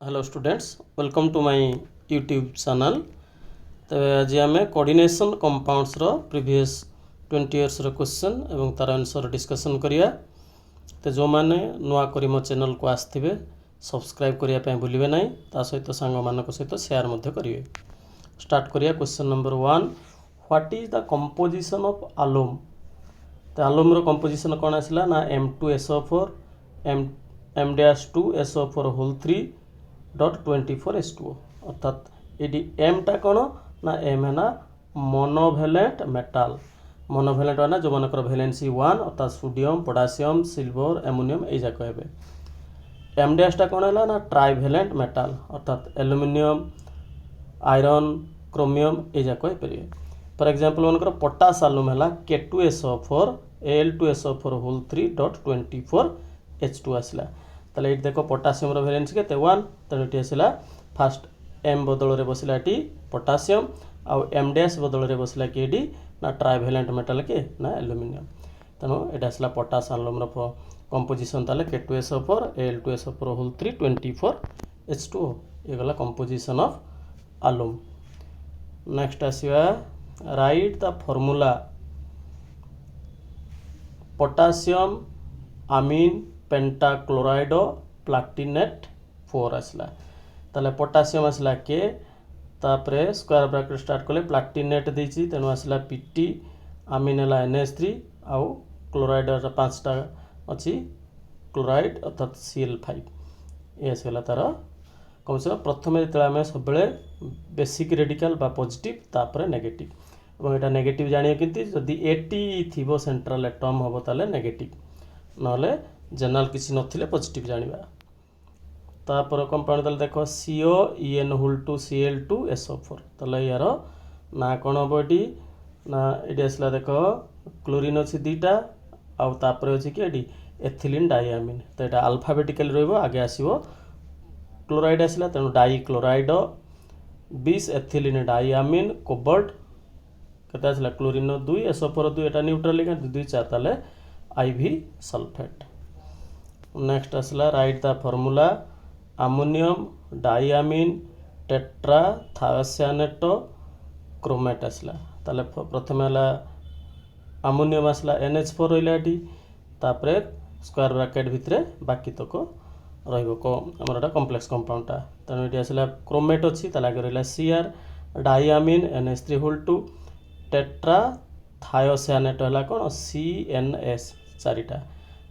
Hello students, welcome to my YouTube channel. तो आज आम कोऑर्डिनेशन कंपाउंड्स रो प्रीवियस 20 इयर्स रो क्वेश्चन एवं तार आंसर डिस्कशन करिया। तो जो माने नुआ करी मो चैनल को आसथिबे सब्सक्राइब करिया पे भूलिबे नाही, ता सहित सांग मानक सहित शेयर मध्य करिवे। स्टार्ट करिया question number 1। What is the composition of alum? तो एलुम रो कंपोजिशन कोन आसला ना M2SO4 M-2SO4 होल 3 .24H2O अर्थात ये एम टा कौन ना एम है ना मोनोभैलेंट मेटाल। मोनोभैलेंट है ना जो मनकर भैलेंसी 1 अर्थात सोडियम पोटासियम सिल्वर एमोनियम ये जाक हे। एम डैश टा कौन है ना ट्राइभैलेंट मेटाल अर्थात एल्युमिनियम आयरन क्रोमियम ये जाक हो पारे। फॉर एग्जांपल मनकर पोटास एलुम है K2SO4 Al2SO4 होल 3 .24H2 आसला। ताले ये देखो पोटासियम रो वैलेंसी केते 1 तेणु ये आसला फास्ट एम बदल रे बसला ये पोटासियम आउ एम डैश बदल रे बसला कि ये ना ट्राइभैलेंट मेटल के ना एल्युमिनियम। तेणु ये आसला पोटास एलुम रो कंपोजिशन ताले K2SO4 Al2SO4 होल 3 24H2O ये गला कंपोजिशन ऑफ एलुम। नेक्स्ट आसीबा write the formula potassium amine pentachloride platinate 4 आसला। ताले पोटासियम आसला के तापरे स्क्वायर ब्रैकेट स्टार्ट कले प्लैटिनेट देछि तेनु आसला Pt आमीन है NH3 आउ क्लोराइड 5टा अछि क्लोराइड अर्थात Cl5 ये आसला तार कम से प्रथम जेते आमे सब बेले बेसिक रेडिकल बा पॉजिटिव तापरे नेगेटिव और एटा नेगेटिव जानिए किंतु जदि At थिबो सेंट्रल एटम हबो ताले नेगेटिव नले जनरल किसी नथिले पॉजिटिव जानिबा। तापर कंपाउंड तले देखो COEN होल 2 Cl2SO4 तले यार ना कोन बॉडी ना एडी आसला देखो क्लोरीन अछि दीटा आ तापर अछि कि एडी एथिलीन डाइअमीन। तो एटा अल्फाबेटिकल रहइबो आगे आसीबो क्लोराइड आसला तेनु die chloride 20 ethylene diamine cobalt केते आसला क्लोरीन 2 SO4 2 एटा न्यूट्रल लिगेंड 2 4 तले IV सल्फेट। नेक्स्ट आसला write the formula ammonium diamine tetra thiocyanate chromate आसला। ताले प्रथम आला अमोनियम आसला NH4 रहिला एटी तापरे स्क्वायर ब्रैकेट भितरे बाकी तक रहइबो को हमर एटा कॉम्प्लेक्स कंपाउंड ता तने एटी आसला क्रोमेट अछि ताला आगे रहिला Cr diamine NH3 whole 2 tetra thiocyanate हला कोन CNS चारिटा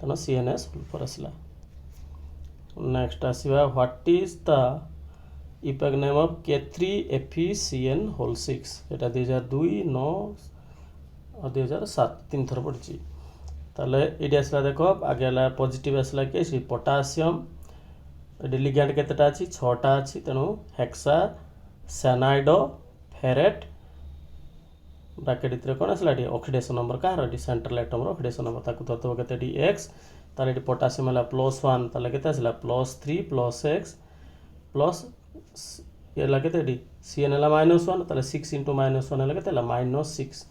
तनो CNS होल 4 आसला। नेक्स्ट आसीबा what is the IUPAC name of K3FeCN whole 6 एटा 2002 9 और 2007 तीन थर पड़ची। ताले एडी आसला देखो आगे आला पॉजिटिव आसला के सी पोटासियम एडी लिगेंड केतेटा अछि 6टा अछि तेनु हेक्सा साइनाइड फेरेट ब्रैकेट इतरे कोन आसला डी ऑक्सीडेशन नंबर का रेडी सेंट्रल एटम रो ऑक्सीडेशन नंबर ताकु तत्व केते डी x ताले डी पोटासियम हला +1 ताले केते आसला +3 +x प्लस ये ला केते डी Cn हला -1 ताले 6 * -1 हला केते हला -6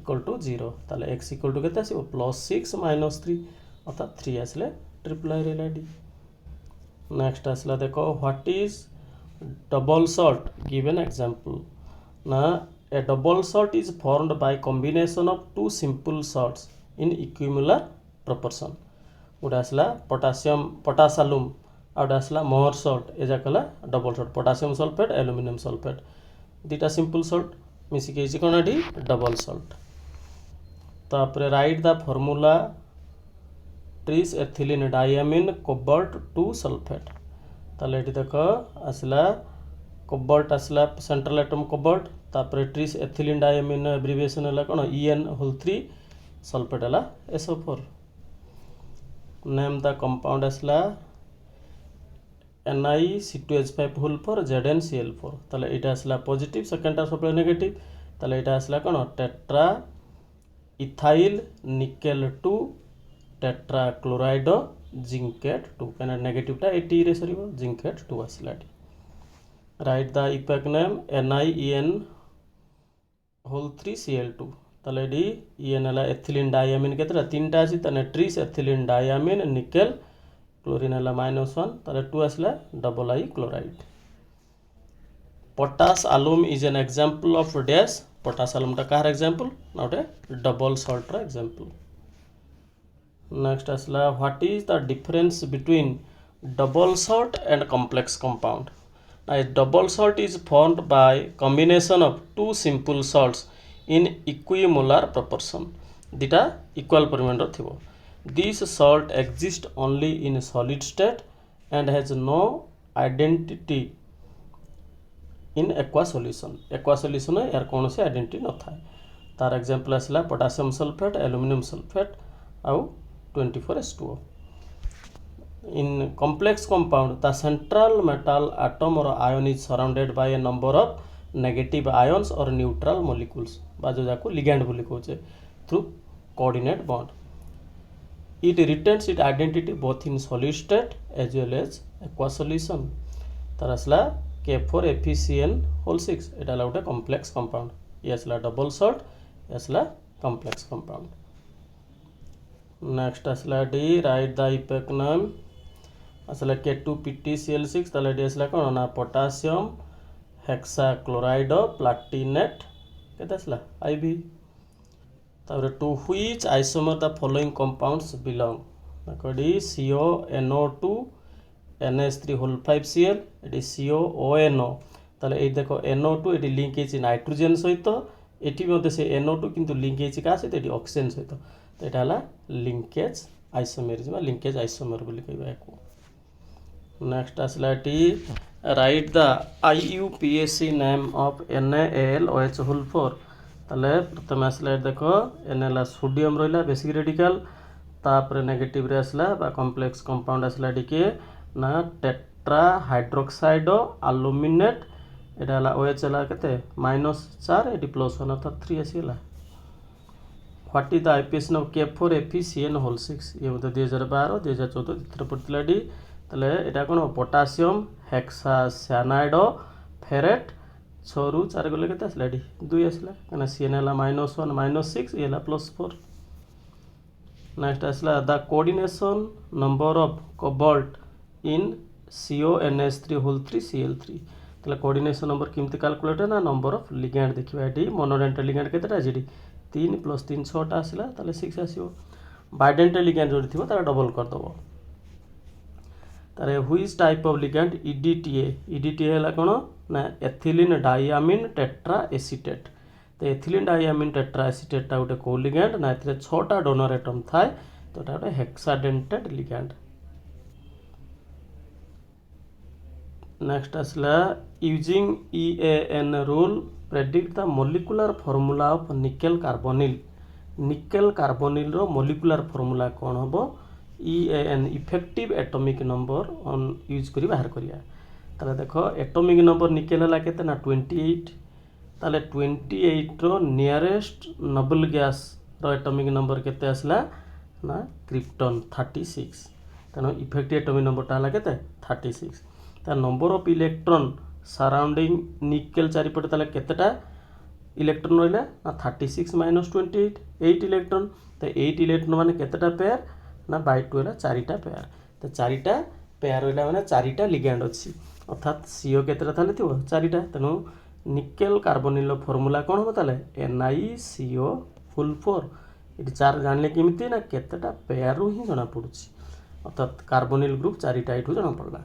= 0 ताले x = केते आसीबो +6 -3 अर्थात 3 आसले ट्रिपल आई रेला डी। नेक्स्ट आसला देखो what is double salt give an example ना A double salt is formed by combination of two simple salts in equimolar proportion। गोटे आसला पोटासियम पोटासालुम आउट आसला मोर सॉल्ट ए जाकला double salt potassium sulphate aluminium sulphate दुटा सिंपल सॉल्ट मिसी के कोन एडी डबल सॉल्ट। तापर write the formula tris ethylene diamine cobalt 2 sulphate. ताले एटी देखो आसला कोबाल्ट आसला सेंट्रल एटम कोबाल्ट तापर ट्रिस एथिलीन डाइअमीन एब्रिविएशन हला कोन EN होल 3 सल्फेट हला SO4। नेम द कंपाउंड आसला NiC2H5 होल 4 ZnCl4 ताले एटा आसला पॉजिटिव सेकंड टा सब नेगेटिव ताले एटा आसला कोन tetra ethyl nickel 2 tetra chloride zincate 2 कने नेगेटिव टा 80 रे सरीबो जिंकेट 2 आसला। Write the IUPAC name NiEN whole 3 Cl2 ताले डी EN हला एथिलीन डाइअमीन केतरा तीनटा अछि तने tris ethylene diamine nickel chlorine है -1 ताले 2 आसला डबल आई chloride. Potash alum is an example of dash potash आलुमटा कार एग्जांपल ना गोटे डबल सॉल्टर एग्जांपल। नेक्स्ट आसला what is the difference between double salt and complex compound. Now, double salt is formed by combination of two simple salts in equimolar proportion. Dita equal परिमाण थिबो. This salt exists only in solid state and has no identity in aqua solution. Aqua solution है यार कौन से identity न था. तार example असला potassium sulfate, aluminum sulfate आउ 24H2O. In complex compound, the central metal atom or ion is surrounded by a number of negative ions or neutral molecules बाजो जाको ligand बोली कहूचे through coordinate bond. It retains its identity both in solid state as well as aqua solution. तार असला K4FeCN whole 6 एटा ला गोटे complex compound. ये असला double salt, ये असला complex compound. Next असला D, write the epoch name. असला K2PtCl6 ताले डी असला कोन ना पोटासियम हेक्साक्लोराइड प्लैटिनेट केते असला IV तापर to which isomer the following compounds belong नकडी CONO2 NH3 होल 5Cl एडी COONO ताले ए देखो NO2 एडी लिंक हेछि नाइट्रोजन सहित एटी मध्ये से NO2 किंतु लिंक हेछि का सहित एडी ऑक्सीजन सहित तो एटा हला लिंकेज आइसोमेरिज्म लिंकेज आइसोमर बोली कहबा एको। नेक्स्ट आसला टी write the IUPAC name of NaAlOH whole 4 ताले प्रथम आसला देखो Na सोडियम रहिला बेसिक रेडिकल तापर नेगेटिव रे आसला बा कॉम्प्लेक्स कंपाउंड आसला डीके ना टेट्रा हाइड्रोक्साइड एल्यूमिनेट एटा हला OH हला केते -4 एटी +1 अर्थात 3 आसीला। What is the IUPAC name of K4FeCN whole 6 ये मतलब 2012 2014 तीसरा पड़तिला डी ताले एटा कोन पोटासियम हेक्सासानाइड फेरेट 6 रु 4 गले केते आसला डी 2 आसला कना CN हला -1 -6 ये हला +4। नेक्स्ट आसला the coordination number of cobalt in CONH3 whole 3 Cl3 ताले कोऑर्डिनेशन नंबर किमती कैलकुलेट ना नंबर ऑफ लिगैंड देखिबा डी मोनोडेंटल लिगैंड केतेटा जेडी 3 + 3 6 टा आसला ताले 6 आसीबो। बाइडेंटल लिगैंड जोडी थिबो तारा डबल कर दबो तारे which type of ligand EDTA हला कोन ना एथिलीन डाइयामिन टेट्रा एसीटेट तो एथिलीन डाइयामिन टेट्रा एसीटेट टा गोटे को लिगैंड ना एथिरे 6 टा डोनर एटम थाए तो एटा गोटे हेक्साडेंटेड लिगैंड। नेक्स्ट आसला using EAN rule predict the molecular formula of nickel carbonyl रो मोलिकुलर फॉर्मूला कोन हबो EAN इफेक्टिव एटॉमिक नंबर ऑन यूज करी बाहर करिया ताले देखो एटॉमिक नंबर निकेल हला केते ना 28 ताले 28 रो नियरेस्ट नोबल गैस रो एटॉमिक नंबर केते आसला ना क्रिप्टन 36 तनो इफेक्टिव एटॉमिक नंबर ता हला केते 36 ता number of electron surrounding nickel चारिपटे ताले केतेटा इलेक्ट्रॉन रहिला ना 36 - 28 8 इलेक्ट्रॉन तो 8 इलेक्ट्रॉन माने केतेटा पेयर ना बाय 2 हला 4टा पेयर तो 4टा पेयर रहिला माने 4टा लिगैंड अछि अर्थात CO केतेटा थाले थिबो 4टा तनो निकेल कार्बोनिल फार्मूला कोन हो ताले NiCO फुल 4 इति 4 जानले केमिति ना केतेटा पेयर रु ही जणा पडुछि अर्थात कार्बोनिल ग्रुप 4टा इठु जणा पडला।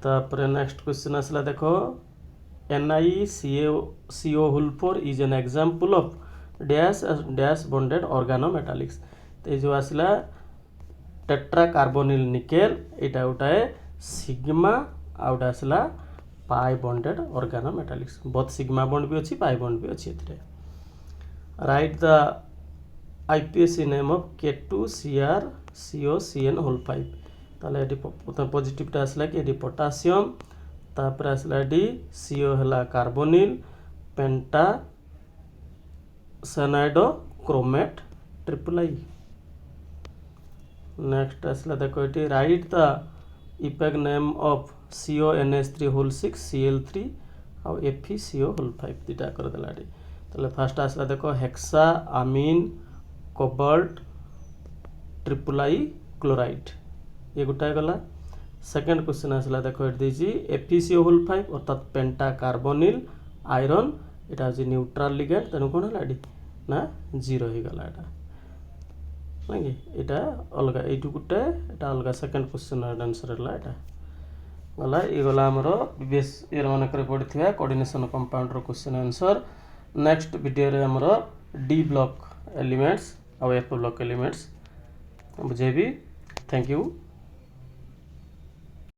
तापर नेक्स्ट क्वेश्चन आसला देखो NiCO whole 4 is an example of dash bonded organometallics तो जो आसला टेट्रा कार्बोनिल निकेल एटा उठाए सिग्मा आउट आसला पाई बॉन्डेड ऑर्गेनोमेटालिक्स बहुत सिग्मा बॉन्ड भी अच्छी पाई बॉन्ड भी अच्छी एथिरे। Write the IUPAC name of K2CrCOCN whole 5 ताले एटी पॉजिटिव टा आसला कि एटी पोटासियम तापर आसला डी CO हला carbonyl penta cyanido chromate triple I। Next आसला देखो एटी write the IUPAC name of CONH3 whole 6 Cl3 और FeCO होल 5 दिटा कर देला डी ताले फर्स्ट आसला देखो hexa amine cobalt triple I chloride ये गोटाए गला। सेकेंड क्वेश्चन आसला देख ये एफिसिओ होल 5 अर्थात पेंटा कार्बोनिल आयरन एटा हूँ न्यूट्राल लिगेंड तेणु कौन है ना 0 हो गला नाकि एटा अलग ये गोटे एटा अलग सेकेंड क्वेश्चन आंसर है एटा गला ये गला आमर बीबीएस ईयर मानक पढ़ी कोऑर्डिनेशन कंपाउंड रो क्वेश्चन आंसर। नेक्स्ट वीडियो रे आमर डी ब्लॉक एलिमेंट्स और एफ ब्लॉक एलिमेंट्स बुझेबी। Thank you.